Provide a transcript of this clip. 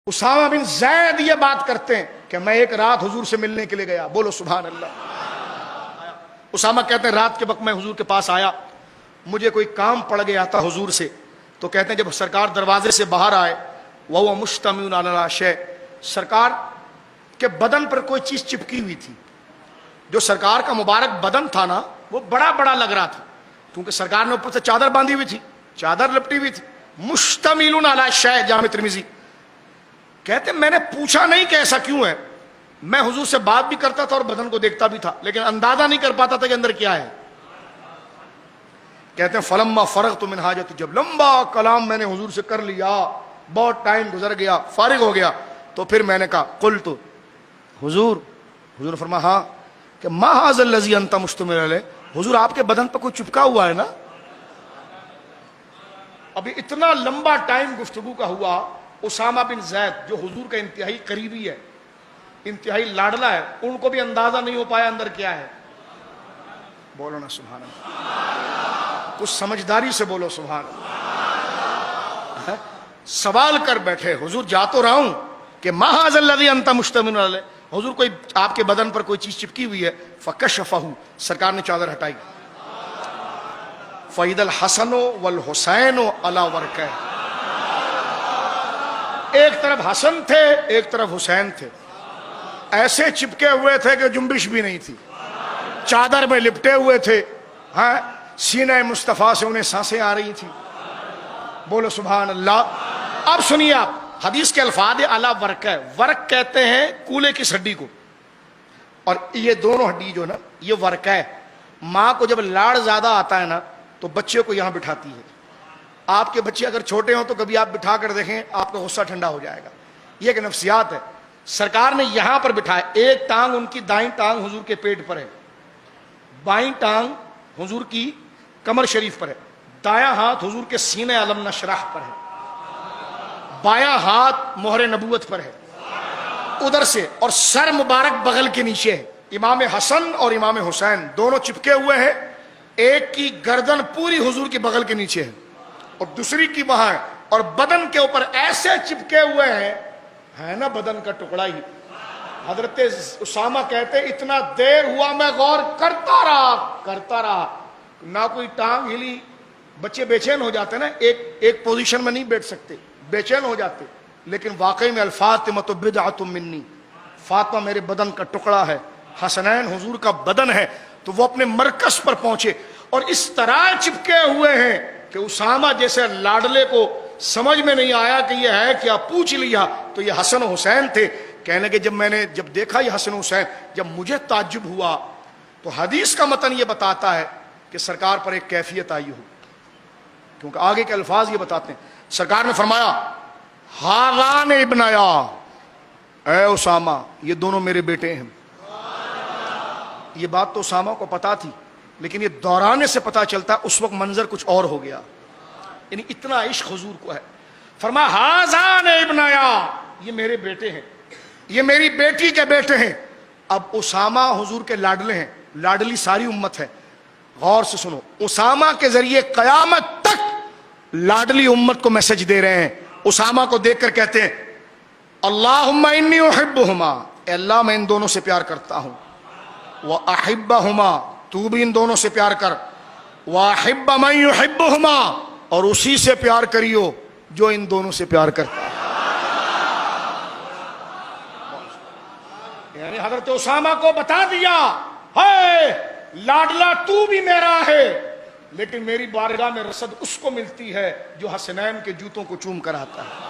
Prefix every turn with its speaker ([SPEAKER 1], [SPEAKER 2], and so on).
[SPEAKER 1] اسامہ بن زید یہ بات کرتے ہیں کہ میں ایک رات حضور سے ملنے کے لیے گیا. بولو سبحان اللہ. اسامہ کہتے ہیں رات کے وقت میں حضور کے پاس آیا, مجھے کوئی کام پڑ گیا تھا حضور سے. تو کہتے ہیں جب سرکار دروازے سے باہر آئے, وہ مشتمل علی شیء, سرکار کے بدن پر کوئی چیز چپکی ہوئی تھی. جو سرکار کا مبارک بدن تھا نا, وہ بڑا بڑا لگ رہا تھا, کیونکہ سرکار نے اوپر سے چادر باندھی ہوئی تھی, چادر لپٹی ہوئی تھی. مشتمل علی شیء, جامع ترمذی. کہتے میں نے پوچھا نہیں کہ ایسا کیوں ہے, میں حضور سے بات بھی کرتا تھا اور بدن کو دیکھتا بھی تھا, لیکن اندازہ نہیں کر پاتا تھا کہ اندر کیا ہے. کہتے ہیں فلما فرغت من حاجت, جب لمبا کلام میں نے حضور سے کر لیا, بہت ٹائم گزر گیا, فارغ ہو گیا, تو پھر میں نے کہا قلت, حضور نے فرمایا ہاں, کہ ما ھذا الذی انت مشتمل علیہ, حضور آپ کے بدن پر کوئی چپکا ہوا ہے نا. ابھی اتنا لمبا ٹائم گفتگو کا ہوا. اسامہ بن زید جو حضور کا انتہائی قریبی ہے, انتہائی لاڈلا ہے, ان کو بھی اندازہ نہیں ہو پایا اندر کیا ہے. بولو نا سبحان اللہ, کچھ سمجھداری سے بولو سبحان اللہ. سوال کر بیٹھے, حضور جا تو رہا ہوں, کہ ما ھذا الذی انت مشتمل علیہ, حضور کوئی آپ کے بدن پر کوئی چیز چپکی ہوئی ہے. فکشفہ, سرکار نے چادر ہٹائی. فإذا الحسن والحسین علی ورکہ, ایک طرف حسن تھے ایک طرف حسین تھے, ایسے چپکے ہوئے تھے کہ جنبش بھی نہیں تھی, چادر میں لپٹے ہوئے تھے. ہاں, سینہ مصطفیٰ سے انہیں سانسیں آ رہی تھی. بولو سبحان اللہ. اب سنیے آپ, حدیث کے الفاظ علی ورکہ, ورک کہتے ہیں کولے کی ہڈی کو, اور یہ دونوں ہڈی جو نا یہ ورکہ ہے. ماں کو جب لاڑ زیادہ آتا ہے نا تو بچے کو یہاں بٹھاتی ہے. آپ کے بچے اگر چھوٹے ہوں تو کبھی آپ بٹھا کر دیکھیں, آپ کا غصہ ٹھنڈا ہو جائے گا. یہ ایک نفسیات ہے. سرکار نے یہاں پر بٹھایا, ایک ٹانگ ان کی دائیں ٹانگ حضور کے پیٹ پر ہے, بائیں ٹانگ حضور کی کمر شریف پر ہے, دایاں ہاتھ حضور کے سینے علم نشرح پر ہے, بایاں ہاتھ مہر نبوت پر ہے ادھر سے, اور سر مبارک بغل کے نیچے ہے. امام حسن اور امام حسین دونوں چپکے ہوئے ہیں, ایک کی گردن پوری حضور کی بغل کے نیچے ہے اور دوسری کی وہاں ہے, اور بدن کے اوپر ایسے چپکے ہوئے ہیں, ہے نا بدن کا ٹکڑا ہی. حضرت اسامہ کہتے اتنا دیر ہوا میں غور کرتا رہا, نہ کوئی ٹانگ ہلی. بچے بے چین ہو جاتے نا, ایک پوزیشن میں نہیں بیٹھ سکتے, بے چین ہو جاتے. لیکن واقعی میں الفاطمۃ بضعۃ منی, فاطمہ میرے بدن کا ٹکڑا ہے, حسنین حضور کا بدن ہے. تو وہ اپنے مرکز پر پہنچے اور اس طرح چپکے ہوئے ہیں کہ اسامہ جیسے لاڈلے کو سمجھ میں نہیں آیا کہ یہ ہے کیا, پوچھ لیا تو یہ حسن و حسین تھے. کہنے کہ جب دیکھا یہ حسن و حسین, جب مجھے تعجب ہوا تو حدیث کا متن یہ بتاتا ہے کہ سرکار پر ایک کیفیت آئی ہو, کیونکہ آگے کے الفاظ یہ بتاتے ہیں. سرکار نے فرمایا ہاذان ابنیا, اے اسامہ یہ دونوں میرے بیٹے ہیں. یہ بات تو اسامہ کو پتا تھی, لیکن یہ دورانے سے پتا چلتا ہے اس وقت منظر کچھ اور ہو گیا, یعنی اتنا عشق حضور کو ہے. فرمایا ہاذان ابنیا, یہ میرے بیٹے ہیں, یہ میری بیٹی کے بیٹے ہیں. اب اسامہ حضور کے لاڈلے ہیں, لاڈلی ساری امت ہے. غور سے سنو, اسامہ کے ذریعے قیامت تک لاڈلی امت کو میسج دے رہے ہیں. اسامہ کو دیکھ کر کہتے ہیں اللہم انی احبہما, اے اللہ میں ان دونوں سے پیار کرتا ہوں. وَأَحِبَّهُمَا, تو بھی ان دونوں سے پیار کر. وَأَحِبَّ مَن يُحِبُّهُمَا, اور اسی سے پیار کریو جو ان دونوں سے پیار کرتا ہے. یعنی حضرت اسامہ کو بتا دیا ہے لاڈلا تو بھی میرا ہے, لیکن میری بارگاہ میں رسد اس کو ملتی ہے جو حسنین کے جوتوں کو چوم کر آتا ہے.